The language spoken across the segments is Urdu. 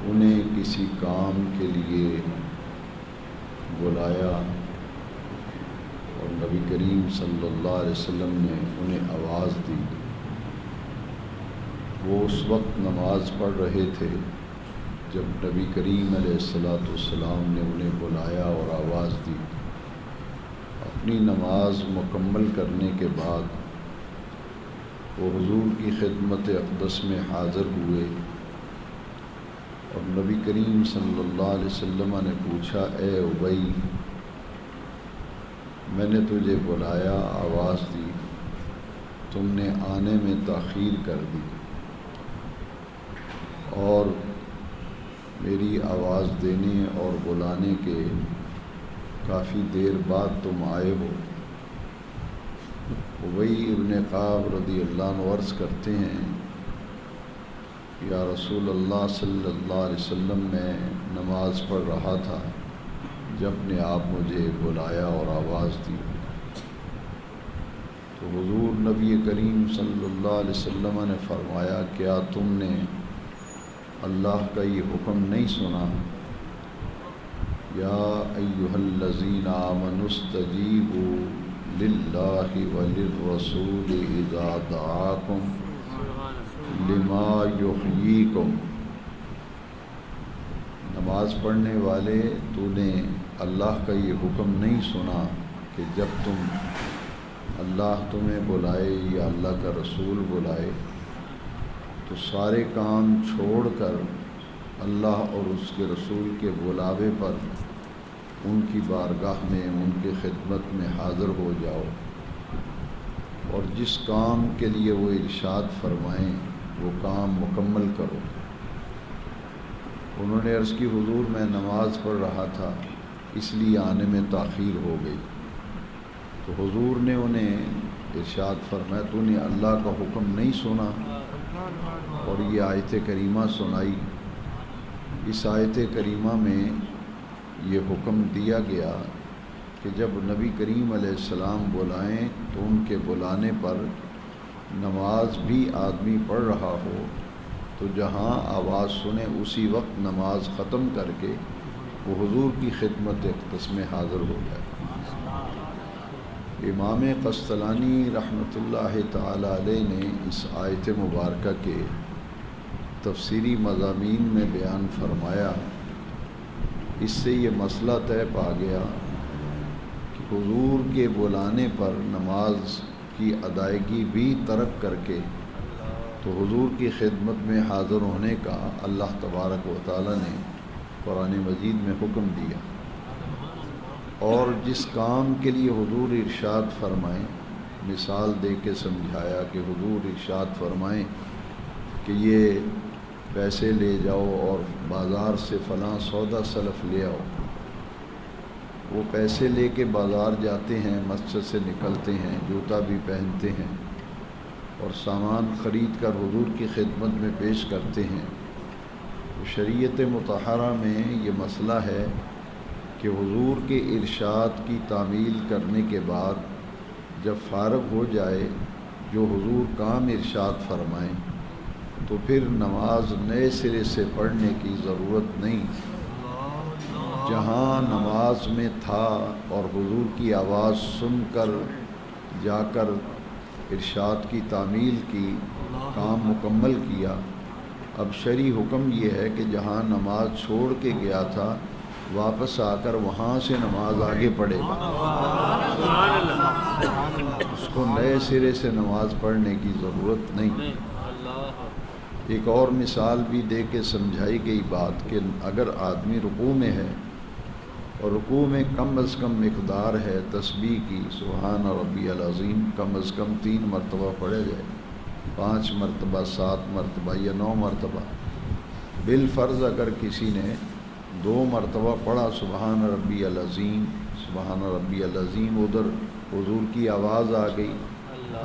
انہیں کسی کام کے لیے بلایا اور نبی کریم صلی اللہ علیہ وسلم نے انہیں آواز دی۔ وہ اس وقت نماز پڑھ رہے تھے جب نبی کریم علیہ السلام نے انہیں بلایا اور آواز دی۔ اپنی نماز مکمل کرنے کے بعد وہ حضور کی خدمت اقدس میں حاضر ہوئے اور نبی کریم صلی اللہ علیہ وسلم نے پوچھا، اے ابی، میں نے تجھے بلایا، آواز دی، تم نے آنے میں تاخیر کر دی اور میری آواز دینے اور بلانے کے کافی دیر بعد تم آئے ہو۔ ابی ابن کعب رضی اللہ عنہ عرض کرتے ہیں، یا رسول اللہ صلی اللہ علیہ وسلم، میں نماز پڑھ رہا تھا جب نے آپ مجھے بلایا اور آواز دی۔ تو حضور نبی کریم صلی اللہ علیہ وسلم نے فرمایا، کیا تم نے اللہ کا یہ حکم نہیں سنا، یا ایھا الذین آمنوا استجیبوا للہ وللرسول اذا دعاکم لما یحییکم۔ نماز پڑھنے والے، تو نے اللہ کا یہ حکم نہیں سنا کہ جب اللہ تمہیں بلائے یا اللہ کا رسول بلائے تو سارے کام چھوڑ کر اللہ اور اس کے رسول کے بلاوے پر ان کی بارگاہ میں، ان کی خدمت میں حاضر ہو جاؤ اور جس کام کے لیے وہ ارشاد فرمائیں وہ کام مکمل کرو۔ انہوں نے عرض کی، حضور میں نماز پڑھ رہا تھا اس لیے آنے میں تاخیر ہو گئی۔ تو حضور نے انہیں ارشاد فرمایا، تو نے اللہ کا حکم نہیں سنا، اور یہ آیت کریمہ سنائی۔ اس آیت کریمہ میں یہ حکم دیا گیا کہ جب نبی کریم علیہ السلام بلائیں تو ان کے بلانے پر نماز بھی آدمی پڑھ رہا ہو تو جہاں آواز سنے اسی وقت نماز ختم کر کے وہ حضور کی خدمت اقدس میں حاضر ہو جائے۔ امام قسطلانی رحمۃ اللہ تعالی علیہ نے اس آیت مبارکہ کے تفسیری مضامین میں بیان فرمایا، اس سے یہ مسئلہ طے پا گیا کہ حضور کے بلانے پر نماز کی ادائیگی بھی ترک کر کے تو حضور کی خدمت میں حاضر ہونے کا اللہ تبارک و تعالی نے قرآن مجید میں حکم دیا، اور جس کام کے لیے حضور ارشاد فرمائیں، مثال دے کے سمجھایا کہ حضور ارشاد فرمائیں کہ یہ پیسے لے جاؤ اور بازار سے فلاں سودا سلف لے آؤ، وہ پیسے لے کے بازار جاتے ہیں، مسجد سے نکلتے ہیں، جوتا بھی پہنتے ہیں اور سامان خرید کر حضور کی خدمت میں پیش کرتے ہیں۔ شریعت مطہرہ میں یہ مسئلہ ہے کہ حضور کے ارشاد کی تعمیل کرنے کے بعد جب فارغ ہو جائے جو حضور کام ارشاد فرمائیں تو پھر نماز نئے سرے سے پڑھنے کی ضرورت نہیں۔ جہاں نماز میں تھا اور حضور کی آواز سن کر جا کر ارشاد کی تعمیل کی، کام مکمل کیا، اب شرعی حکم یہ ہے کہ جہاں نماز چھوڑ کے گیا تھا واپس آ کر وہاں سے نماز آگے پڑھے گا، اس کو نئے سرے سے نماز پڑھنے کی ضرورت نہیں۔ ایک اور مثال بھی دے کے سمجھائی گئی بات کہ اگر آدمی رکوع میں ہے اور رکوع میں کم از کم مقدار ہے تسبیح کی، سبحان ربی العظیم، کم از کم 3 مرتبہ پڑھے جائے، 5 مرتبہ، 7 مرتبہ یا 9 مرتبہ، بالفرض اگر کسی نے 2 مرتبہ پڑھا سبحان ربی العظیم، سبحان ربی العظیم، ادھر حضور کی آواز آ گئی،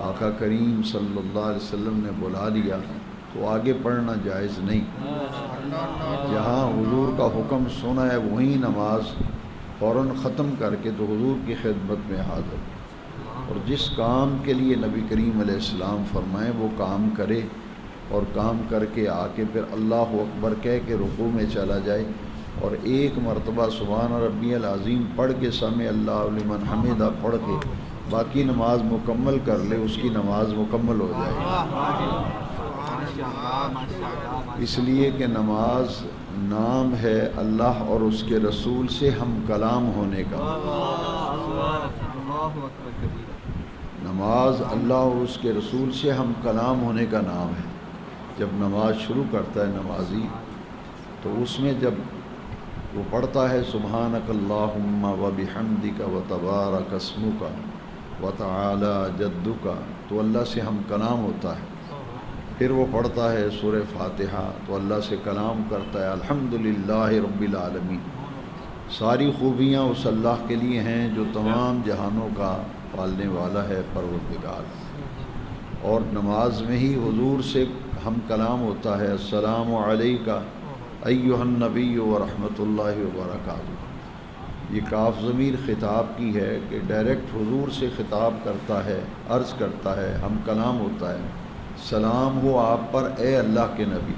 آقا کریم صلی اللہ علیہ وسلم نے بلا لیا، تو آگے پڑھنا جائز نہیں۔ جہاں حضور کا حکم سنا ہے وہیں نماز فوراً ختم کر کے تو حضور کی خدمت میں حاضر، اور جس کام کے لیے نبی کریم علیہ السلام فرمائیں وہ کام کرے، اور کام کر کے آ کے پھر اللہ اکبر کہہ کے رکوع میں چلا جائے اور ایک مرتبہ سبحان ربی العظیم پڑھ کے سمع اللہ لمن حمدہ پڑھ کے باقی نماز مکمل کر لے، اس کی نماز مکمل ہو جائے۔ اس لیے کہ نماز نام ہے اللہ اور اس کے رسول سے ہم کلام ہونے کا۔ نماز اللہ اور اس کے رسول سے ہم کلام ہونے کا نام ہے۔ جب نماز شروع کرتا ہے نمازی تو اس میں جب وہ پڑھتا ہے سبحانک اللہم و بحمدک و تبارک اسمک و تعالی جدک، تو اللہ سے ہم کلام ہوتا ہے۔ پھر وہ پڑھتا ہے سورہ فاتحہ تو اللہ سے کلام کرتا ہے الحمدللہ رب العالمین۔ ساری خوبیاں اس اللہ کے لیے ہیں جو تمام جہانوں کا پالنے والا ہے، پروردگار۔ اور نماز میں ہی حضور سے ہم کلام ہوتا ہے السلام علیکہ ایھا النبی ورحمۃ اللہ وبرکاتہ۔ یہ کاف ضمیر خطاب کی ہے کہ ڈائریکٹ حضور سے خطاب کرتا ہے، عرض کرتا ہے، ہم کلام ہوتا ہے، سلام ہو آپ پر اے اللہ کے نبی،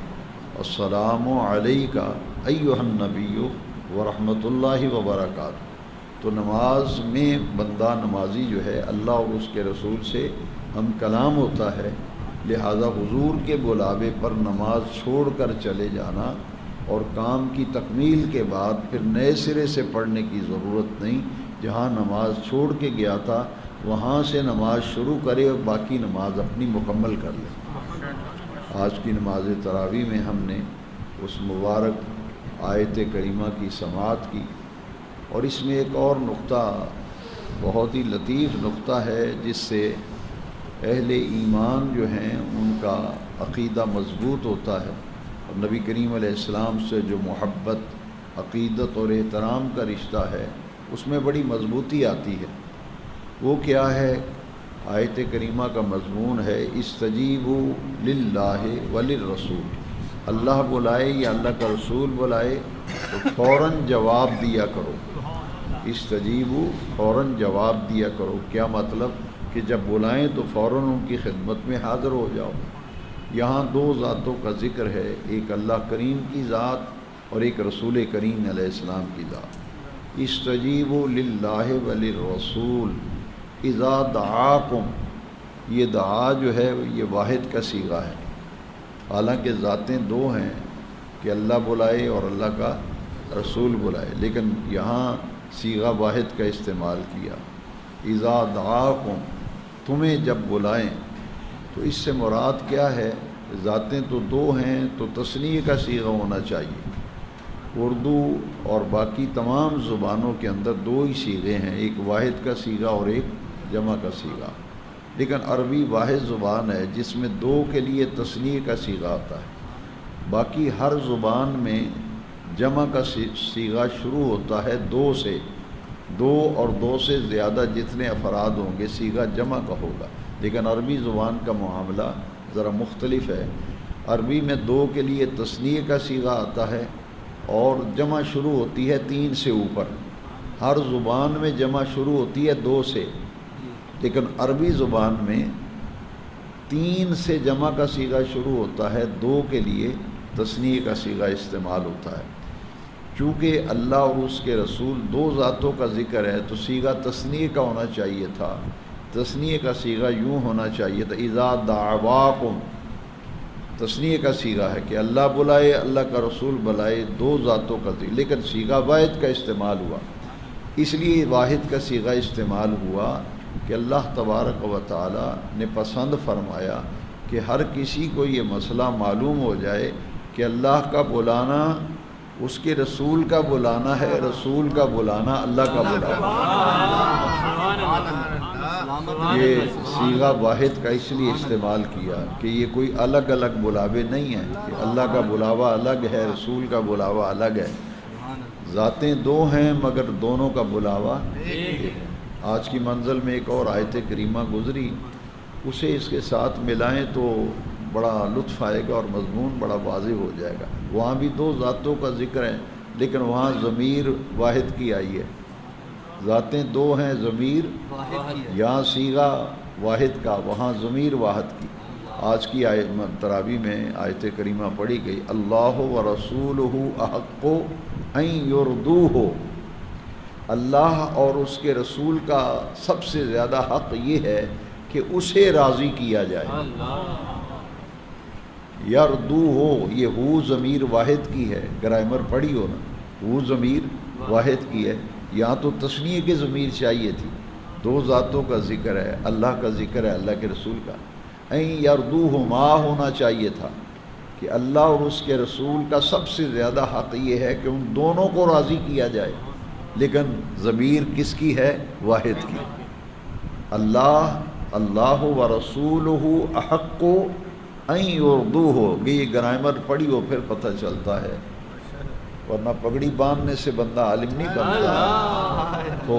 السلام علیکہ ایھا النبی ورحمۃ اللہ وبرکاتہ۔ تو نماز میں بندہ نمازی جو ہے اللہ اور اس کے رسول سے ہم کلام ہوتا ہے، لہذا حضور کے بلاوے پر نماز چھوڑ کر چلے جانا اور کام کی تکمیل کے بعد پھر نئے سرے سے پڑھنے کی ضرورت نہیں۔ جہاں نماز چھوڑ کے گیا تھا وہاں سے نماز شروع کرے اور باقی نماز اپنی مکمل کر لے۔ آج کی نماز تراویح میں ہم نے اس مبارک آیت کریمہ کی سماعت کی، اور اس میں ایک اور نقطہ بہت ہی لطیف نقطہ ہے جس سے اہل ایمان جو ہیں ان کا عقیدہ مضبوط ہوتا ہے، اور نبی کریم علیہ السلام سے جو محبت، عقیدت اور احترام کا رشتہ ہے اس میں بڑی مضبوطی آتی ہے۔ وہ کیا ہے؟ آیت کریمہ کا مضمون ہے استجیبوا للہ وللرسول۔ اللہ بلائے یا اللہ کا رسول بلائے تو فوراً جواب دیا کرو۔ استجیبوا، فوراً جواب دیا کرو۔ کیا مطلب؟ کہ جب بلائیں تو فوراً ان کی خدمت میں حاضر ہو جاؤ۔ یہاں دو ذاتوں کا ذکر ہے، ایک اللہ کریم کی ذات اور ایک رسول کریم علیہ السلام کی ذات۔ استجیبوا للہ وللرسول اذا دعاکم، یہ دعا جو ہے یہ واحد کا صیغہ ہے، حالانکہ ذاتیں دو ہیں کہ اللہ بلائے اور اللہ کا رسول بلائے، لیکن یہاں صیغہ واحد کا استعمال کیا۔ اذا دعاکم، تمہیں جب بلائیں، تو اس سے مراد کیا ہے؟ ذاتیں تو دو ہیں تو تثنیہ کا صیغہ ہونا چاہیے۔ اردو اور باقی تمام زبانوں کے اندر دو ہی صیغے ہیں، ایک واحد کا صیغہ اور ایک جمع کا صیغہ، لیکن عربی واحد زبان ہے جس میں دو کے لیے تثنیہ کا صیغہ آتا ہے۔ باقی ہر زبان میں جمع کا صیغہ شروع ہوتا ہے دو سے، دو اور دو سے زیادہ جتنے افراد ہوں گے صیغہ جمع کا ہوگا، لیکن عربی زبان کا معاملہ ذرا مختلف ہے۔ عربی میں دو کے لیے تثنیہ کا صیغہ آتا ہے اور جمع شروع ہوتی ہے تین سے اوپر۔ ہر زبان میں جمع شروع ہوتی ہے دو سے، لیکن عربی زبان میں تین سے جمع کا صیغہ شروع ہوتا ہے، دو کے لیے تثنیہ کا صیغہ استعمال ہوتا ہے۔ چونکہ اللہ اور اس کے رسول دو ذاتوں کا ذکر ہے تو صیغہ تثنیہ کا ہونا چاہیے تھا، تثنیہ کا صیغہ یوں ہونا چاہیے تھا اذا دعواکم، تثنیہ کا صیغہ ہے کہ اللہ بلائے، اللہ کا رسول بلائے، دو ذاتوں کا ذکر، لیکن صیغہ واحد کا استعمال ہوا۔ اس لیے واحد کا صیغہ استعمال ہوا کہ اللہ تبارک و تعالی نے پسند فرمایا کہ ہر کسی کو یہ مسئلہ معلوم ہو جائے کہ اللہ کا بلانا اس کے رسول کا بلانا ہے، رسول کا بلانا اللہ کا بلانا۔ یہ صیغہ واحد کا اس لیے استعمال کیا کہ یہ کوئی الگ الگ بلاوے نہیں ہیں، کہ اللہ کا بلاوا الگ ہے، رسول کا بلاوا الگ ہے۔ ذاتیں دو ہیں مگر دونوں کا بلاوا ایک ہے۔ آج کی منزل میں ایک اور آیت کریمہ گزری، اسے اس کے ساتھ ملائیں تو بڑا لطف آئے گا اور مضمون بڑا واضح ہو جائے گا۔ وہاں بھی دو ذاتوں کا ذکر ہے لیکن وہاں ضمیر واحد کی آئی ہے، ذاتیں دو ہیں، ضمیر یہاں صیغہ واحد کا، وہاں ضمیر واحد کی۔ آج کی تراویح میں آیت کریمہ پڑھی گئی، اللہ و رسولہ احق ان یردوہ، اللہ اور اس کے رسول کا سب سے زیادہ حق یہ ہے کہ اسے راضی کیا جائے۔ یردوہ، یہ ہو ضمیر واحد کی ہے، گرامر پڑھی ہو نا، ہو ضمیر واحد کی ہے، یہاں تو تثنیہ کی ضمیر چاہیے تھی، دو ذاتوں کا ذکر ہے، اللہ کا ذکر ہے، اللہ کے رسول کا۔ این یردوہ ما ہونا چاہیے تھا کہ اللہ اور اس کے رسول کا سب سے زیادہ حق یہ ہے کہ ان دونوں کو راضی کیا جائے، لیکن ضمیر کس کی ہے؟ واحد کی۔ اللہ و رسولہ احق ان یردوہ، یہ گرامر پڑھی ہو پھر پتہ چلتا ہے، ورنہ پگڑی باندھنے سے بندہ عالم نہیں بنتا، تو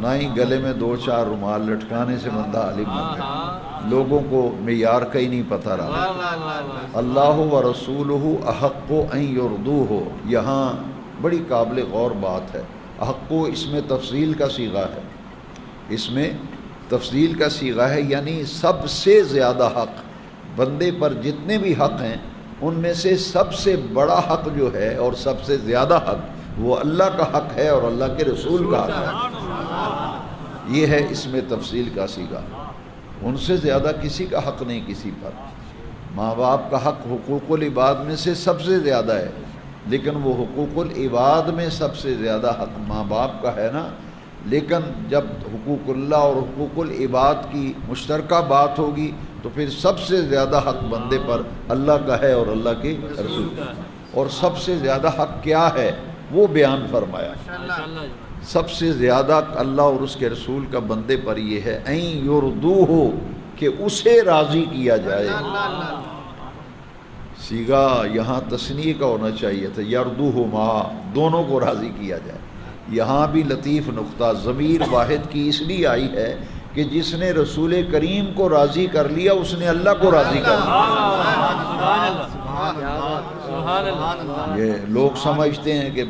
نہ ہی گلے میں دو چار رومال لٹکانے سے بندہ عالم بنتا، لوگوں کو معیار کا ہی نہیں پتہ رہا۔ اللہ و رسولہ احق ان یردوہ، یہاں بڑی قابل غور بات ہے۔ احق اس میں تفضیل کا صیغہ ہے، اس میں تفضیل کا صیغہ ہے، یعنی سب سے زیادہ حق، بندے پر جتنے بھی حق ہیں ان میں سے سب سے بڑا حق جو ہے اور سب سے زیادہ حق وہ اللہ کا حق ہے اور اللہ کے رسول کا حق ہے۔ یہ ہے اس میں تفصیل کا صیغہ، ان سے زیادہ کسی کا حق نہیں کسی پر۔ ماں باپ کا حق حقوق العباد میں سے سب سے زیادہ ہے، لیکن وہ حقوق العباد میں سب سے زیادہ حق ماں باپ کا ہے نا، لیکن جب حقوق اللہ اور حقوق العباد کی مشترکہ بات ہوگی تو پھر سب سے زیادہ حق بندے پر اللہ کا ہے اور اللہ کے رسول کا۔ اور سب سے زیادہ حق کیا ہے وہ بیان فرمایا، سب سے زیادہ اللہ اور اس کے رسول کا بندے پر یہ ہے این یردوہ، کہ اسے راضی کیا جائے۔ صیغہ یہاں تثنیہ کا ہونا چاہیے تھا، یردوہ ما، دونوں کو راضی کیا جائے۔ یہاں بھی لطیف نقطہ، ضمیر واحد کی اس لیے آئی ہے کہ جس نے رسول کریم کو راضی کر لیا اس نے اللہ کو راضی کر لیا۔ یہ لوگ سمجھتے ہیں کہ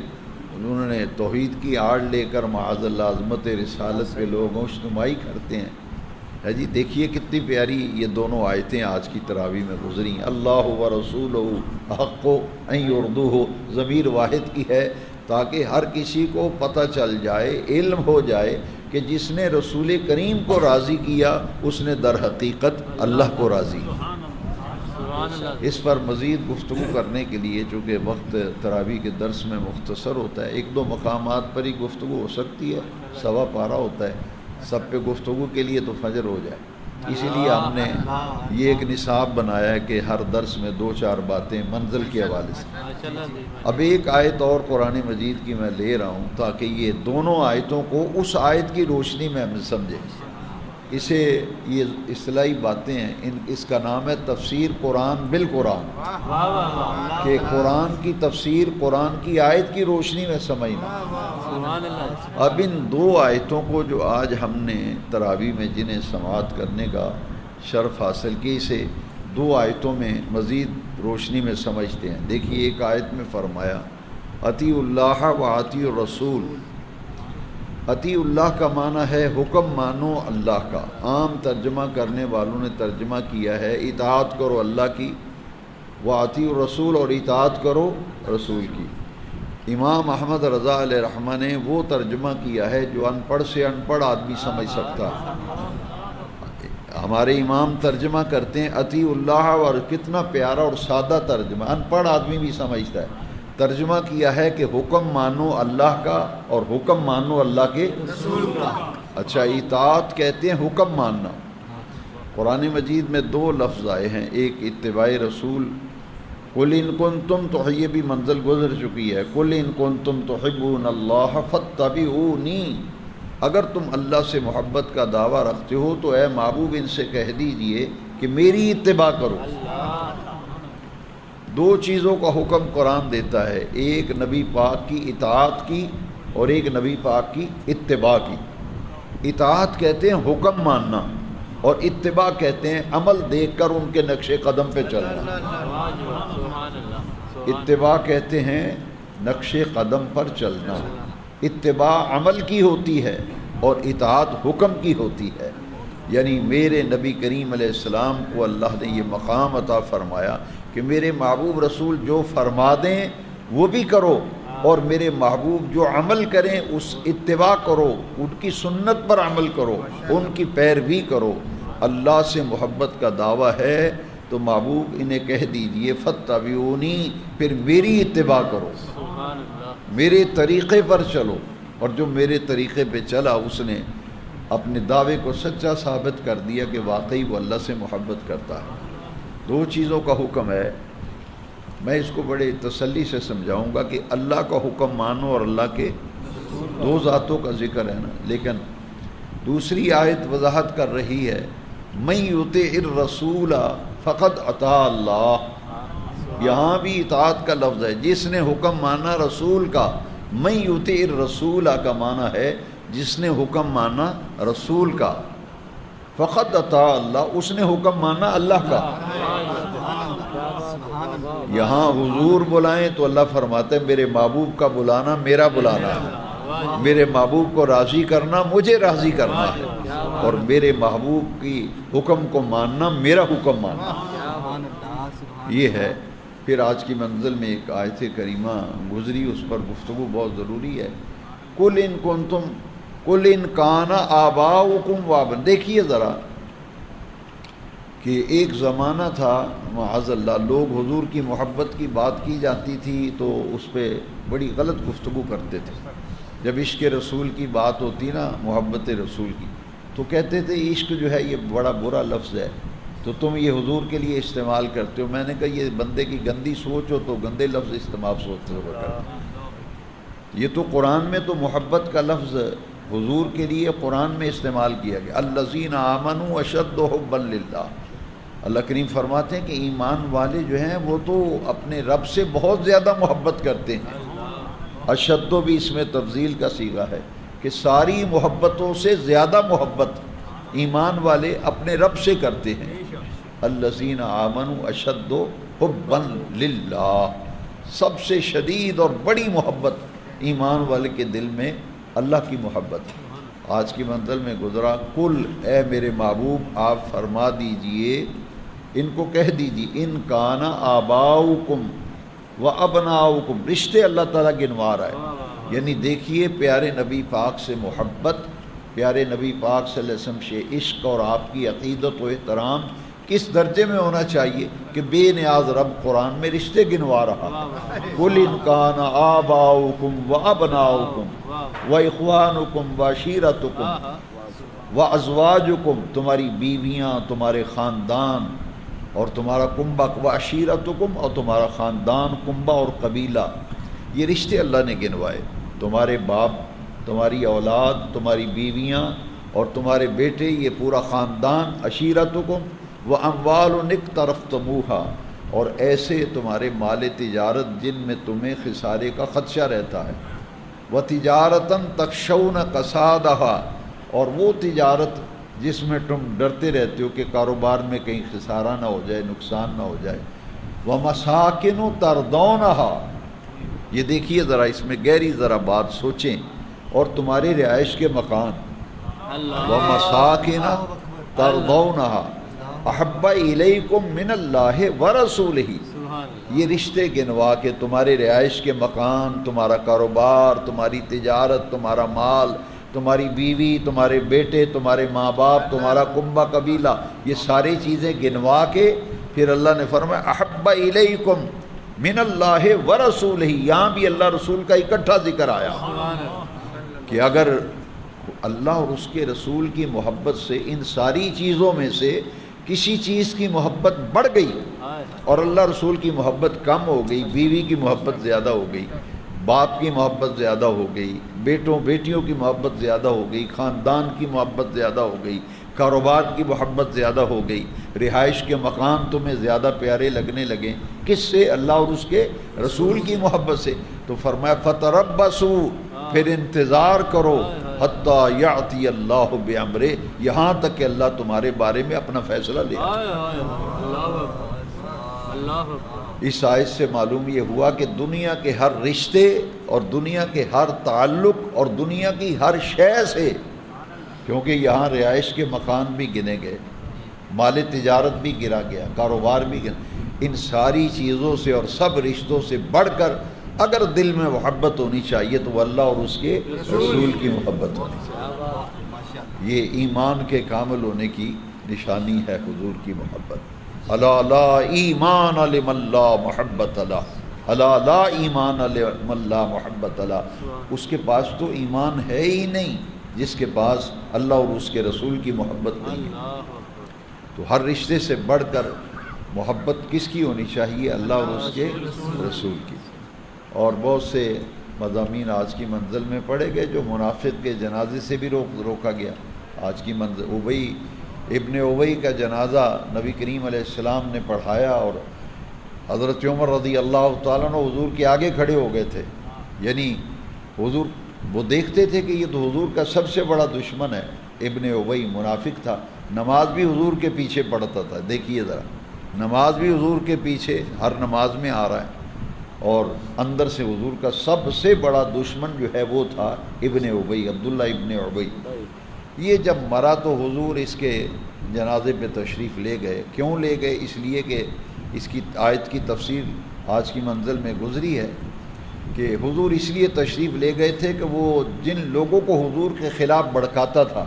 انہوں نے توحید کی آڑ لے کر معاذ اللہ عظمت رسالت پہ لوگ اجتماعی کرتے ہیں۔ ہے جی، دیکھیے کتنی پیاری یہ دونوں آیتیں آج کی تراویح میں گزری ہیں۔ اللہ و رسولہ احق ان یردوہ، ضمیر واحد کی ہے تاکہ ہر کسی کو پتہ چل جائے، علم ہو جائے کہ جس نے رسول کریم کو راضی کیا اس نے در حقیقت اللہ کو راضی کیا۔ اس پر مزید گفتگو کرنے کے لیے چونکہ وقت تراویح کے درس میں مختصر ہوتا ہے، ایک دو مقامات پر ہی گفتگو ہو سکتی ہے، سوا پارہ ہوتا ہے، سب پہ گفتگو کے لیے تو فجر ہو جائے، اسی لیے ہم نے یہ ایک نصاب بنایا ہے کہ ہر درس میں دو چار باتیں منزل کے حوالے سے۔ اب ایک آیت اور قرآن مجید کی میں لے رہا ہوں تاکہ یہ دونوں آیتوں کو اس آیت کی روشنی میں ہم سمجھیں۔ اسے یہ اصطلاحی باتیں ہیں، اس کا نام ہے تفسیر قرآن بالقرآن، کہ قرآن کی تفسیر قرآن کی آیت کی روشنی میں سمجھنا۔ اب ان دو آیتوں کو جو آج ہم نے تراویح میں جنہیں سماعت کرنے کا شرف حاصل کی، اسے دو آیتوں میں مزید روشنی میں سمجھتے ہیں۔ دیکھیے ایک آیت میں فرمایا اطیع اللہ و اطیع الرسول۔ اطیع اللہ کا معنی ہے حکم مانو اللہ کا، عام ترجمہ کرنے والوں نے ترجمہ کیا ہے اطاعت کرو اللہ کی، و اطیع الرسول، اور اطاعت کرو رسول کی۔ امام احمد رضا علیہ رحمہ نے وہ ترجمہ کیا ہے جو ان پڑھ سے ان پڑھ آدمی سمجھ سکتا ہے۔ ہمارے امام ترجمہ کرتے ہیں اطیع اللہ، اور کتنا پیارا اور سادہ ترجمہ، ان پڑھ آدمی بھی سمجھتا ہے۔ ترجمہ کیا ہے کہ حکم مانو اللہ کا اور حکم مانو اللہ کے رسول کا۔ اچھا، اطاعت کہتے ہیں حکم ماننا۔ قرآن مجید میں دو لفظ آئے ہیں، ایک اتباع رسول، قل ان کنتم تو یہ بھی منزل گزر چکی ہے، قل ان کنتم تحبون اللہ فاتبعونی، اگر تم اللہ سے محبت کا دعویٰ رکھتے ہو تو اے محبوب ان سے کہہ دیجئے کہ میری اتباع کرو۔ دو چیزوں کا حکم قرآن دیتا ہے، ایک نبی پاک کی اطاعت کی اور ایک نبی پاک کی اتباع کی۔ اطاعت کہتے ہیں حکم ماننا، اور اتباع کہتے ہیں عمل دیکھ کر ان کے نقش قدم پہ چلنا۔ اتباع کہتے ہیں نقش قدم پر چلنا، اتباع عمل کی ہوتی ہے اور اطاعت حکم کی ہوتی ہے۔ یعنی میرے نبی کریم علیہ السلام کو اللہ نے یہ مقام عطا فرمایا کہ میرے محبوب رسول جو فرما دیں وہ بھی کرو، اور میرے محبوب جو عمل کریں اس اتباع کرو، ان کی سنت پر عمل کرو، ان کی پیروی کرو۔ اللہ سے محبت کا دعویٰ ہے تو محبوب انہیں کہہ دیجئے فاتبعونی، پھر میری اتباع کرو، میرے طریقے پر چلو۔ اور جو میرے طریقے پہ چلا اس نے اپنے دعوے کو سچا ثابت کر دیا کہ واقعی وہ اللہ سے محبت کرتا ہے۔ دو چیزوں کا حکم ہے، میں اس کو بڑے تسلی سے سمجھاؤں گا کہ اللہ کا حکم مانو اور اللہ کے دو ذاتوں کا ذکر ہے نا، لیکن دوسری آیت وضاحت کر رہی ہے من یطع الرسول فقد اطاع اللہ، یہاں بھی اطاعت کا لفظ ہے، جس نے حکم مانا رسول کا۔ من یطع الرسول کا معنی ہے جس نے حکم مانا رسول کا، فقد اطاع اللہ، اس نے حکم مانا اللہ کا۔ یہاں حضور بلائیں تو اللہ فرماتے ہیں میرے محبوب کا بلانا میرا بلانا ہے، میرے محبوب کو راضی کرنا مجھے راضی کرنا ہے، اور میرے محبوب کی حکم کو ماننا میرا حکم ماننا، یہ ہے۔ پھر آج کی منزل میں ایک آیت کریمہ گزری، اس پر گفتگو بہت ضروری ہے۔ قل ان کان آباؤکم وابن، دیکھیے ذرا کہ ایک زمانہ تھا معاذ اللہ لوگ حضور کی محبت کی بات کی جاتی تھی تو اس پہ بڑی غلط گفتگو کرتے تھے۔ جب عشق رسول کی بات ہوتی نا، محبت رسول کی، تو کہتے تھے عشق جو ہے یہ بڑا برا لفظ ہے تو تم یہ حضور کے لیے استعمال کرتے ہو۔ میں نے کہا یہ بندے کی گندی سوچ ہو تو گندے لفظ استعمال سوچتے ہو کرتے۔ یہ تو قرآن میں تو محبت کا لفظ حضور کے لیے قرآن میں استعمال کیا گیا، الذین آمنوا اشد حبا للہ۔ اللہ کریم فرماتے ہیں کہ ایمان والے جو ہیں وہ تو اپنے رب سے بہت زیادہ محبت کرتے ہیں۔ اشد بھی اس میں تفضیل کا صیغہ ہے کہ ساری محبتوں سے زیادہ محبت ایمان والے اپنے رب سے کرتے ہیں۔ الذین آمنوا اشد حبا للہ، سب سے شدید اور بڑی محبت ایمان والے کے دل میں اللہ کی محبت ہے۔ آج کی منزل میں گزرا کل، اے میرے محبوب آپ فرما دیجئے، ان کو کہہ دیجئے ان کان آباؤکم و ابناؤکم، رشتے اللہ تعالیٰ گنوا رہا ہے۔ یعنی دیکھیے پیارے نبی پاک سے محبت، پیارے نبی پاک صلی اللہ علیہ وسلم سے عشق اور آپ کی عقیدت و احترام کس درجے میں ہونا چاہیے کہ بے نیاز رب قرآن میں رشتے گنوا رہا۔ قل ان کان آباؤکم و ابناؤکم و اخوانکم و عشیرتکم و ازواجکم، تمہاری بیویاں، تمہارے خاندان اور تمہارا کنبہ، و عشیرتکم، اور تمہارا خاندان، کنبہ اور قبیلہ، یہ رشتے اللہ نے گنوائے۔ تمہارے باپ، تمہاری اولاد، تمہاری بیویاں اور تمہارے بیٹے، یہ پورا خاندان، عشیرتکم و اموال اقترفتموہا، اور ایسے تمہارے مال تجارت جن میں تمہیں خسارے کا خدشہ رہتا ہے، و تجارتاً تخشون کسادہا، اور وہ تجارت جس میں تم ڈرتے رہتے ہو کہ کاروبار میں کہیں خسارہ نہ ہو جائے، نقصان نہ ہو جائے، و مساکن ترضونہا، یہ دیکھیے ذرا اس میں گہری ذرا بات سوچیں، اور تمہارے رہائش کے مکان، و مساکن ترضونہا احب الیکم من اللہ ورسولہ، یہ رشتے گنوا کے تمہارے رہائش کے مکان، تمہارا کاروبار، تمہاری تجارت، تمہارا مال، تمہاری بیوی، تمہارے بیٹے، تمہارے ماں باپ، تمہارا کنبہ قبیلہ، یہ ساری چیزیں گنوا کے پھر اللہ نے فرمایا احب الیکم من اللہ ورسولہ، یہاں بھی اللہ رسول کا اکٹھا ذکر آیا کہ اگر اللہ اور اس کے رسول کی محبت سے ان ساری چیزوں میں سے کسی چیز کی محبت بڑھ گئی اور اللہ رسول کی محبت کم ہو گئی، بیوی کی محبت زیادہ ہو گئی، باپ کی محبت زیادہ ہو گئی، بیٹوں بیٹیوں کی محبت زیادہ ہو گئی، خاندان کی محبت زیادہ ہو گئی، کاروبار کی محبت زیادہ ہو گئی، رہائش کے مکان تمہیں زیادہ پیارے لگنے لگے، کس سے؟ اللہ اور اس کے رسول کی محبت سے۔ تو فرمایا فتربصوا، پھر انتظار کرو، حتی یأتی اللہ بامرہ، یہاں تک کہ اللہ تمہارے بارے میں اپنا فیصلہ لے آئے۔ اس آیت سے معلوم یہ ہوا کہ دنیا کے ہر رشتے اور دنیا کے ہر تعلق اور دنیا کی ہر شے سے کیونکہ یہاں رہائش کے مکان بھی گنے گئے، مال تجارت بھی گرا گیا، کاروبار بھی گرا۔ ان ساری چیزوں سے اور سب رشتوں سے بڑھ کر اگر دل میں محبت ہونی چاہیے تو وہ اللہ اور اس کے رسول کی محبت ہونی چاہیے۔ یہ ایمان کے کامل ہونے کی نشانی ہے حضور کی محبت۔ الا لا ایمان لمن لا محبت له، الا لا ایمان لمن لا محبت له۔ اس کے پاس تو ایمان ہے ہی نہیں جس کے پاس اللہ اور اس کے رسول کی محبت نہیں ہے۔ تو ہر رشتے سے بڑھ کر محبت کس کی ہونی چاہیے؟ اللہ اور اس کے رسول کی۔ اور بہت سے مضامین آج کی منزل میں پڑھے گئے جو منافق کے جنازے سے بھی روکا گیا۔ آج کی منزل ابن ابی کا جنازہ نبی کریم علیہ السلام نے پڑھایا اور حضرت عمر رضی اللہ تعالیٰ عنہ حضور کے آگے کھڑے ہو گئے تھے، یعنی حضور وہ دیکھتے تھے کہ یہ تو حضور کا سب سے بڑا دشمن ہے۔ ابن ابی منافق تھا، نماز بھی حضور کے پیچھے پڑھتا تھا، دیکھیے ذرا، نماز بھی حضور کے پیچھے ہر نماز میں آ رہا ہے، اور اندر سے حضور کا سب سے بڑا دشمن جو ہے وہ تھا ابن ابی، عبداللہ ابن ابی۔ یہ جب مرا تو حضور اس کے جنازے پہ تشریف لے گئے۔ کیوں لے گئے؟ اس لیے کہ اس کی آیت کی تفسیر آج کی منزل میں گزری ہے کہ حضور اس لیے تشریف لے گئے تھے کہ وہ جن لوگوں کو حضور کے خلاف بھڑکاتا تھا،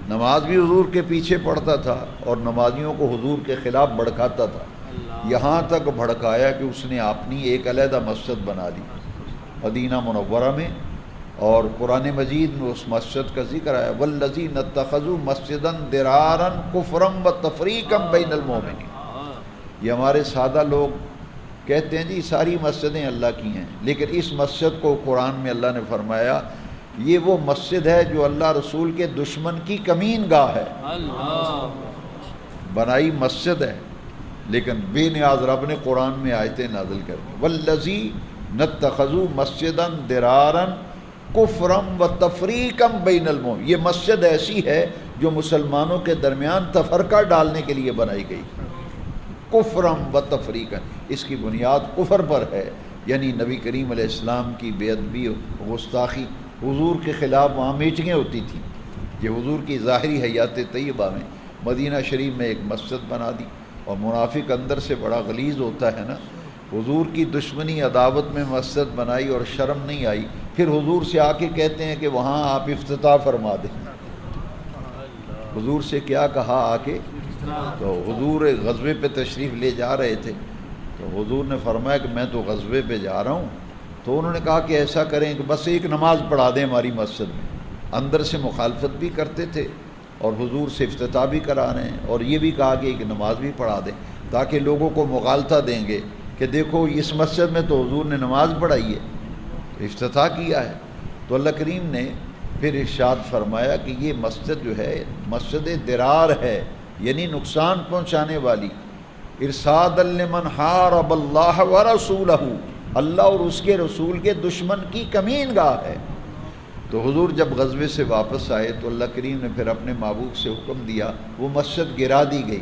نماز بھی حضور کے پیچھے پڑھتا تھا اور نمازیوں کو حضور کے خلاف بھڑکاتا تھا، یہاں تک بھڑکایا کہ اس نے اپنی ایک علیحدہ مسجد بنا دی مدینہ منورہ میں، اور قرآن مجید میں اس مسجد کا ذکر آیا والذین اتخذوا مسجدا ضرارا کفرا وتفریقا بین المؤمنین۔ یہ ہمارے سادہ لوگ کہتے ہیں جی ساری مسجدیں اللہ کی ہیں، لیکن اس مسجد کو قرآن میں اللہ نے فرمایا یہ وہ مسجد ہے جو اللہ رسول کے دشمن کی کمین گاہ ہے۔ بنائی مسجد ہے لیکن بے نیاز رب نے قرآن میں آیتیں نازل کر دی والذین اتخذوا مسجدا ضرارا کفرا وتفریقا بین المؤمنین۔ یہ مسجد ایسی ہے جو مسلمانوں کے درمیان تفرقہ ڈالنے کے لیے بنائی گئی، کفرا وتفریقا، اس کی بنیاد کفر پر ہے، یعنی نبی کریم علیہ السلام کی بے ادبی، گستاخی، حضور کے خلاف وہاں میٹنگیں ہوتی تھیں۔ یہ حضور کی ظاہری حیات طیبہ میں مدینہ شریف میں ایک مسجد بنا دی، اور منافق اندر سے بڑا غلیظ ہوتا ہے نا، حضور کی دشمنی عداوت میں مسجد بنائی اور شرم نہیں آئی، پھر حضور سے آ کے کہتے ہیں کہ وہاں آپ افتتاح فرما دیں۔ حضور سے کیا کہا آ کے؟ تو حضور غزوے پہ تشریف لے جا رہے تھے، تو حضور نے فرمایا کہ میں تو غزوے پہ جا رہا ہوں، تو انہوں نے کہا کہ ایسا کریں کہ بس ایک نماز پڑھا دیں ہماری مسجد میں۔ اندر سے مخالفت بھی کرتے تھے اور حضور سے افتتاح بھی کرا رہے ہیں، اور یہ بھی کہا کہ ایک نماز بھی پڑھا دیں تاکہ لوگوں کو مغالطہ دیں گے کہ دیکھو اس مسجد میں تو حضور نے نماز پڑھائی ہے، افتتاح کیا ہے۔ تو اللہ کریم نے پھر ارشاد فرمایا کہ یہ مسجد جو ہے مسجد ضرار ہے، یعنی نقصان پہنچانے والی، ارصاد لمن حارب اللہ ورسولہ، اللہ اور اس کے رسول کے دشمن کی کمین گاہ ہے۔ تو حضور جب غزوے سے واپس آئے تو اللہ کریم نے پھر اپنے محبوب سے حکم دیا، وہ مسجد گرا دی گئی،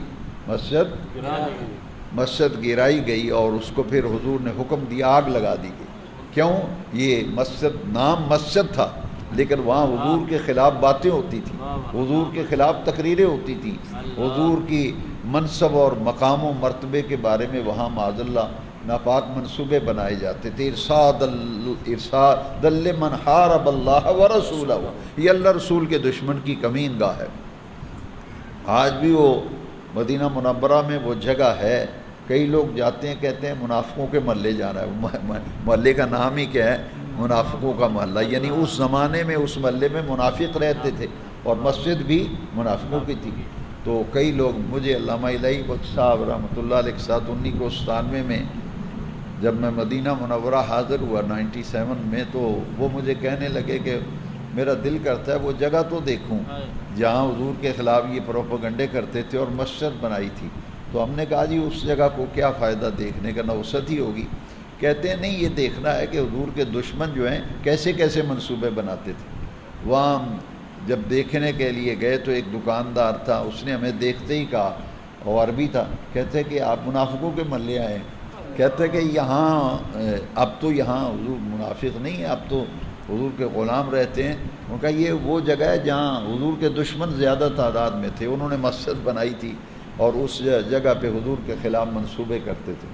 مسجد گرائی گئی، اور اس کو پھر حضور نے حکم دیا آگ لگا دی گئی۔ کیوں؟ یہ مسجد نام مسجد تھا لیکن وہاں حضور کے خلاف باتیں ہوتی تھیں، حضور کے خلاف تقریریں ہوتی تھیں، حضور کی منصب اور مقام و مرتبے کے بارے میں وہاں معاذ اللہ ناپاک منصوبے بنائے جاتے تھے۔ ارصاد لمن حارب اللہ ورسولہ، یہ اللہ رسول کے دشمن کی کمین گاہ ہے۔ آج بھی وہ مدینہ منورہ میں وہ جگہ ہے، کئی لوگ جاتے ہیں کہتے ہیں منافقوں کے محلے جانا ہے، محلے کا نام ہی کیا ہے؟ منافقوں کا محلہ، یعنی اس زمانے میں اس محلے میں منافق رہتے تھے اور مسجد بھی منافقوں کی تھی۔ تو کئی لوگ، مجھے علامہ الہی بخش صاحب رحمۃ اللہ علیہ کے ساتھ 1997 میں جب میں مدینہ منورہ حاضر ہوا 97 میں، تو وہ مجھے کہنے لگے کہ میرا دل کرتا ہے وہ جگہ تو دیکھوں جہاں حضور کے خلاف یہ پروپیگنڈے کرتے تھے اور مسجد بنائی تھی۔ تو ہم نے کہا جی اس جگہ کو کیا فائدہ دیکھنے کا، نوست ہی ہوگی۔ کہتے ہیں نہیں، یہ دیکھنا ہے کہ حضور کے دشمن جو ہیں کیسے کیسے منصوبے بناتے تھے۔ وہاں جب دیکھنے کے لیے گئے تو ایک دکاندار تھا، اس نے ہمیں دیکھتے ہی کہا، اور عربی تھا، کہتے کہ آپ منافقوں کے محلے آئے ہیں، کہتے کہ یہاں اب تو یہاں حضور منافق نہیں ہے، اب تو حضور کے غلام رہتے ہیں، ان کا یہ وہ جگہ ہے جہاں حضور کے دشمن زیادہ تعداد میں تھے، انہوں نے مسجد بنائی تھی اور اس جگہ پہ حضور کے خلاف منصوبے کرتے تھے۔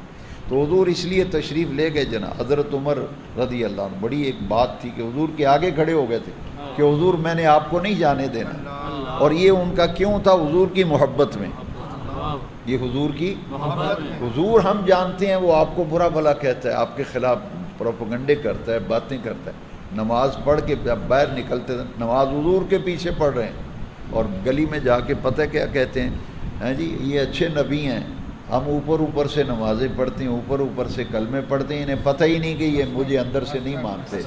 تو حضور اس لیے تشریف لے گئے جناب حضرت عمر رضی اللہ عنہ، بڑی ایک بات تھی کہ حضور کے آگے کھڑے ہو گئے تھے کہ حضور میں نے آپ کو نہیں جانے دینا، اور یہ ان کا کیوں تھا؟ حضور کی محبت میں، یہ حضور کی محبت، حضور ہم جانتے ہیں وہ آپ کو برا بھلا کہتا ہے، آپ کے خلاف پروپیگنڈے کرتا ہے، باتیں کرتا ہے، نماز پڑھ کے جب باہر نکلتے ہیں نماز حضور کے پیچھے پڑھ رہے ہیں، اور گلی میں جا کے پتہ کیا کہتے ہیں، ہیں جی یہ اچھے نبی ہیں، ہم اوپر سے نمازیں پڑھتے ہیں، اوپر سے کلمے پڑھتے ہیں، انہیں پتہ ہی نہیں کہ یہ مجھے اندر سے نہیں مانتے،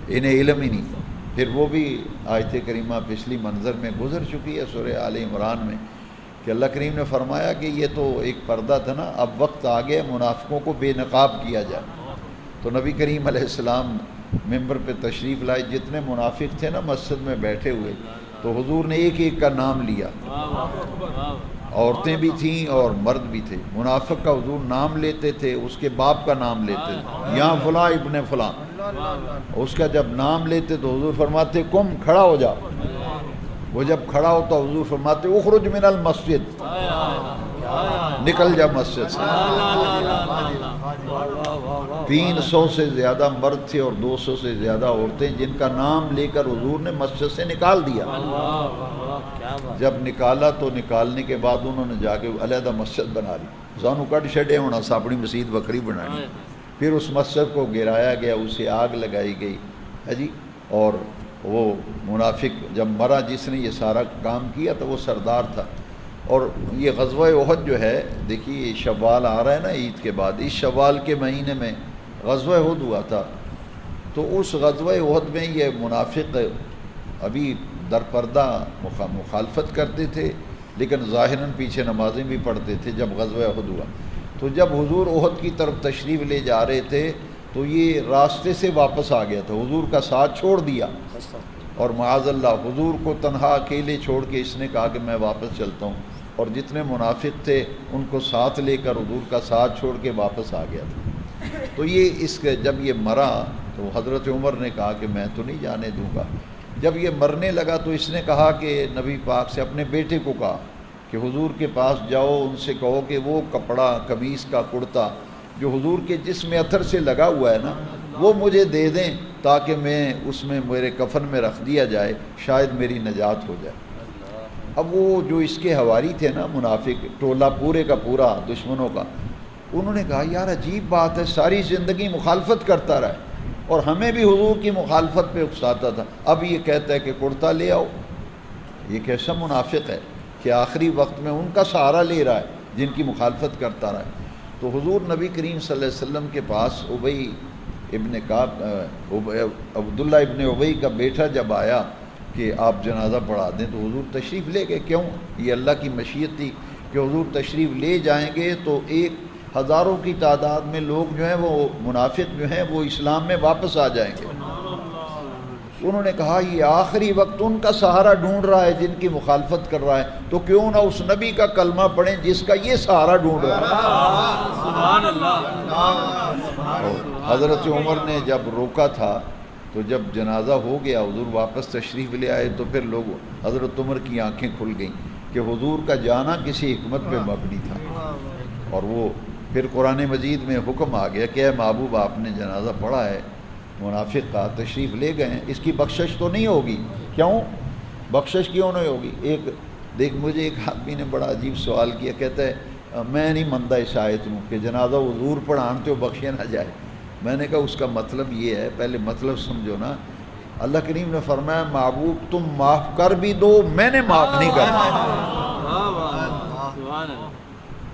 انہیں علم ہی نہیں۔ پھر وہ بھی آیت کریمہ پچھلی منظر میں گزر چکی ہے سورہ آل عمران میں، کہ اللہ کریم نے فرمایا کہ یہ تو ایک پردہ تھا نا، اب وقت آ گیا منافقوں کو بے نقاب کیا جائے۔ تو نبی کریم علیہ السلام ممبر پہ تشریف لائے، جتنے منافق تھے نا مسجد میں بیٹھے ہوئے، تو حضور نے ایک ایک کا نام لیا، عورتیں بھی تھیں اور مرد بھی تھے۔ منافق کا حضور نام لیتے تھے، اس کے باپ کا نام لیتے تھے، یہاں فلاں ابن فلاں، اس کا جب نام لیتے تو حضور فرماتے قم، کھڑا ہو جا۔ وہ جب کھڑا ہوتا حضور فرماتے اخرج من المسجد، نکل جا مسجد سے۔ 300 سے زیادہ مرد تھے اور 200 سے زیادہ عورتیں، جن کا نام لے کر حضور نے مسجد سے نکال دیا۔ جب نکالا تو نکالنے کے بعد انہوں نے جا کے علیحدہ مسجد بنا لی، سانو کٹ چھڈے ہونا سا اپنی مسجد بکری بنانی۔ پھر اس مسجد کو گرایا گیا، اسے آگ لگائی گئی ہے جی، اور وہ منافق جب مرا جس نے یہ سارا کام کیا تو وہ سردار تھا۔ اور یہ غزوہ احد جو ہے، دیکھیے شوال آ رہا ہے نا عید کے بعد، اس شوال کے مہینے میں غزوہ احد ہوا تھا۔ تو اس غزوہ احد میں یہ منافق ابھی درپردہ مخالفت کرتے تھے، لیکن ظاہراً پیچھے نمازیں بھی پڑھتے تھے۔ جب غزوہ احد ہوا تو جب حضور احد کی طرف تشریف لے جا رہے تھے تو یہ راستے سے واپس آ گیا تھا، حضور کا ساتھ چھوڑ دیا، اور معاذ اللہ حضور کو تنہا اکیلے چھوڑ کے اس نے کہا کہ میں واپس چلتا ہوں، اور جتنے منافق تھے ان کو ساتھ لے کر حضور کا ساتھ چھوڑ کے واپس آ گیا تھا۔ تو یہ اس کے جب یہ مرا تو حضرت عمر نے کہا کہ میں تو نہیں جانے دوں گا۔ جب یہ مرنے لگا تو اس نے کہا کہ نبی پاک سے، اپنے بیٹے کو کہا کہ حضور کے پاس جاؤ، ان سے کہو کہ وہ کپڑا قمیص کا کرتا جو حضور کے جسم عطر سے لگا ہوا ہے نا، وہ مجھے دے دیں تاکہ میں اس میں میرے کفن میں رکھ دیا جائے، شاید میری نجات ہو جائے۔ اب وہ جو اس کے حواری تھے نا منافق، ٹولہ پورے کا پورا دشمنوں کا، انہوں نے کہا یار عجیب بات ہے، ساری زندگی مخالفت کرتا رہا اور ہمیں بھی حضور کی مخالفت پہ اکساتا تھا، اب یہ کہتا ہے کہ کرتا لے آؤ۔ یہ کیسا منافق ہے کہ آخری وقت میں ان کا سہارا لے رہا ہے جن کی مخالفت کرتا رہا ہے۔ تو حضور نبی کریم صلی اللہ علیہ وسلم کے پاس ابی ابن کعب، عبداللہ ابن ابی کا بیٹا جب آیا کہ آپ جنازہ پڑھا دیں، تو حضور تشریف لے گئے۔ کیوں؟ یہ اللہ کی مشیت تھی کہ حضور تشریف لے جائیں گے تو ایک ہزاروں کی تعداد میں لوگ جو ہیں وہ منافق جو ہیں وہ اسلام میں واپس آ جائیں گے۔ انہوں نے کہا یہ آخری وقت ان کا سہارا ڈھونڈ رہا ہے جن کی مخالفت کر رہا ہے، تو کیوں نہ اس نبی کا کلمہ پڑھیں جس کا یہ سہارا ڈھونڈ رہا ہے۔ سبحان اللہ۔ حضرت عمر نے جب روکا تھا تو جب جنازہ ہو گیا، حضور واپس تشریف لے آئے، تو پھر لوگ حضرت عمر کی آنکھیں کھل گئیں کہ حضور کا جانا کسی حکمت پہ مبنی تھا۔ اور وہ پھر قرآن مجید میں حکم آ گیا کہ اے محبوب آپ نے جنازہ پڑھا ہے منافق کا، تشریف لے گئے ہیں، اس کی بخشش تو نہیں ہوگی۔ کیوں بخشش کیوں نہیں ہوگی؟ مجھے ایک آدمی نے بڑا عجیب سوال کیا، کہتا ہے میں نہیں منتا اس آیت میں کہ جنازہ حضور پڑھانتے ہو بخشے نہ جائے۔ میں نے کہا اس کا مطلب یہ ہے، پہلے مطلب سمجھو نا۔ اللہ کریم نے فرمایا محبوب تم معاف کر بھی دو، میں نے معاف نہیں کرنا۔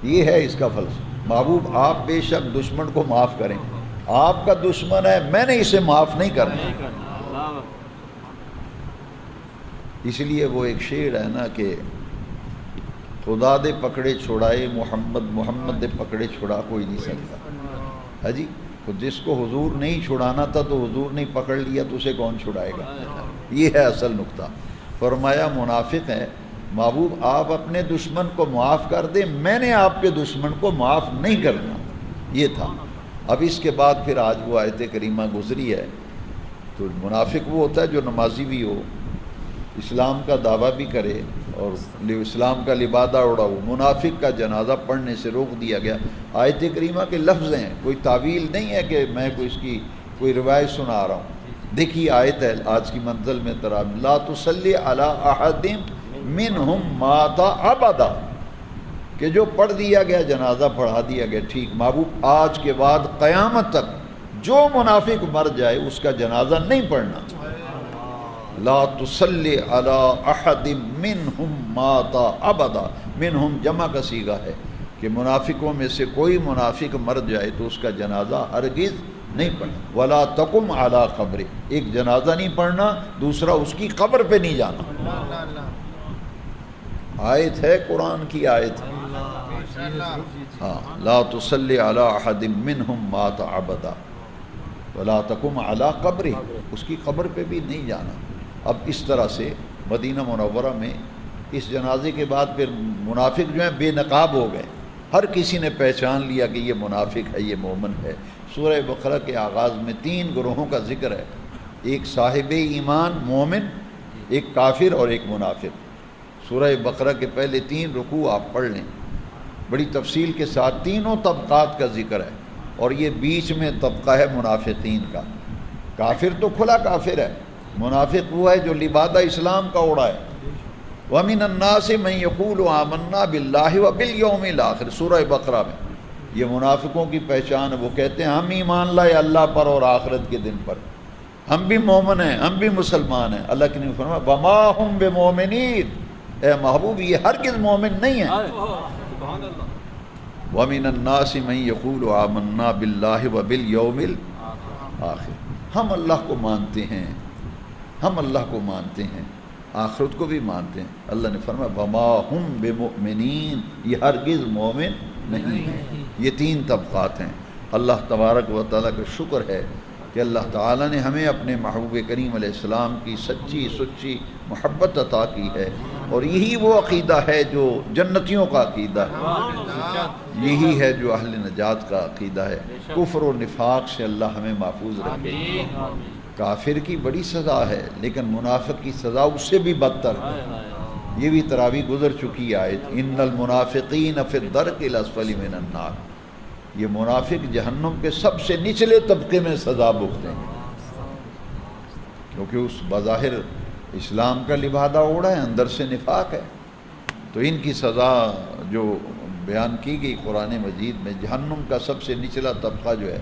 یہ ہے اس کا فلسفہ۔ محبوب آپ بے شک دشمن کو معاف کریں، آپ کا دشمن ہے، میں نے اسے معاف نہیں کرنا۔ اس لیے وہ ایک شعر ہے نا کہ خدا دے پکڑے چھڑائے محمد، محمد دے پکڑے چھڑا کوئی نہیں سکتا ہے جی۔ تو جس کو حضور نہیں چھڑانا تھا تو حضور نے پکڑ لیا تو اسے کون چھڑائے گا؟ یہ ہے اصل نقطہ۔ فرمایا منافق ہے، محبوب آپ اپنے دشمن کو معاف کر دیں، میں نے آپ کے دشمن کو معاف نہیں کرنا۔ یہ تھا اب اس کے بعد پھر آج وہ آیت کریمہ گزری ہے، تو منافق وہ ہوتا ہے جو نمازی بھی ہو، اسلام کا دعویٰ بھی کرے اور اسلام کا لبادہ اڑاؤ، منافق کا جنازہ پڑھنے سے روک دیا گیا۔ آیت کریمہ کے لفظ ہیں، کوئی تعویل نہیں ہے کہ میں کوئی روایت سنا رہا ہوں۔ دیکھیے آیت ہے آج کی منزل میں تراب لا تصلی علی احد منہم مات ابدا، کہ جو پڑھ دیا گیا جنازہ پڑھا دیا گیا، ٹھیک محبوب آج کے بعد قیامت تک جو منافق مر جائے اس کا جنازہ نہیں پڑھنا۔ لا تصلی علی احد منہم مات ابدا، منہم جمع کا صیغہ ہے کہ منافقوں میں سے کوئی منافق مر جائے تو اس کا جنازہ ہرگز نہیں پڑھنا۔ ولا تقم علی قبر، ایک جنازہ نہیں پڑھنا، دوسرا اس کی قبر پہ نہیں جانا۔ آیت ہے، قرآن کی آیت ہے۔ ہاں، لا تصلی علی احد منہم مات ابدا ولا تقم علی قبر، اس کی قبر پہ بھی نہیں جانا۔ اب اس طرح سے مدینہ منورہ میں اس جنازے کے بعد پھر منافق جو ہیں بے نقاب ہو گئے، ہر کسی نے پہچان لیا کہ یہ منافق ہے، یہ مومن ہے۔ سورہ بقرہ کے آغاز میں 3 گروہوں کا ذکر ہے، ایک صاحب ایمان مومن، ایک کافر اور ایک منافق۔ سورہ بقرہ کے پہلے 3 رکوع آپ پڑھ لیں، بڑی تفصیل کے ساتھ تینوں طبقات کا ذکر ہے، اور یہ بیچ میں طبقہ ہے منافقین کا۔ کافر تو کھلا کافر ہے، منافق وہ ہے جو لبادہ اسلام کا اوڑا ہے۔ وَمِنَ النَّاسِ مَن يَقُولُ آمَنَّا بِاللَّهِ وَبِالْيَوْمِ الْآخِرِ، سورہ بقرہ میں یہ منافقوں کی پہچان ہے، وہ کہتے ہیں ہم ایمان لائے اللہ پر اور آخرت کے دن پر، ہم بھی مومن ہیں، ہم بھی مسلمان ہیں۔ اللہ کے نبی فرمایا وَمَا هُمْ بِمُؤْمِنِينَ، اے محبوب یہ ہرگز مومن نہیں ہیں۔ وَمِنَ النَّاسِ مَن يَقُولُ آمَنَّا بِاللَّهِ وَبِالْيَوْمِ الْآخِرِ، ہم اللہ کو مانتے ہیں، ہم اللہ کو مانتے ہیں، آخرت کو بھی مانتے ہیں۔ اللہ نے فرمایا وَمَا هُمْ بِمُؤْمِنِينَ، یہ ہرگز مومن نہیں ہیں۔ یہ 3 طبقات ہیں۔ اللہ تبارک و تعالیٰ کا شکر ہے کہ اللہ تعالیٰ نے ہمیں اپنے محبوب کریم علیہ السلام کی سچی سچی محبت عطا کی ہے، اور یہی وہ عقیدہ ہے جو جنتیوں کا عقیدہ ہے، یہی ہے جو اہل نجات کا عقیدہ ہے۔ کفر و نفاق سے اللہ ہمیں محفوظ رکھے۔ کافر کی بڑی سزا ہے، لیکن منافق کی سزا اس سے بھی بدتر ہے۔ یہ بھی تراویح گزر چکی آیت، ان المنافقین فی الدرک الاسفل من النار، یہ منافق جہنم کے سب سے نچلے طبقے میں سزا بھگتے ہیں، کیونکہ اس بظاہر اسلام کا لبادہ اوڑا ہے، اندر سے نفاق ہے۔ تو ان کی سزا جو بیان کی گئی قرآن مجید میں، جہنم کا سب سے نچلا طبقہ جو ہے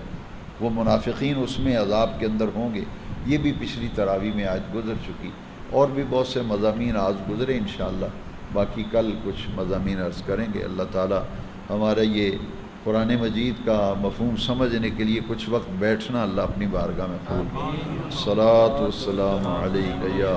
وہ منافقین اس میں عذاب کے اندر ہوں گے۔ یہ بھی پچھلی تراویح میں آج گزر چکی، اور بھی بہت سے مضامین آج گزرے انشاءاللہ، باقی کل کچھ مضامین عرض کریں گے۔ اللہ تعالی ہمارا یہ قرآن مجید کا مفہوم سمجھنے کے لیے کچھ وقت بیٹھنا اللہ اپنی بارگاہ میں قبول کرے۔ الصلاۃ والسلام علیک یا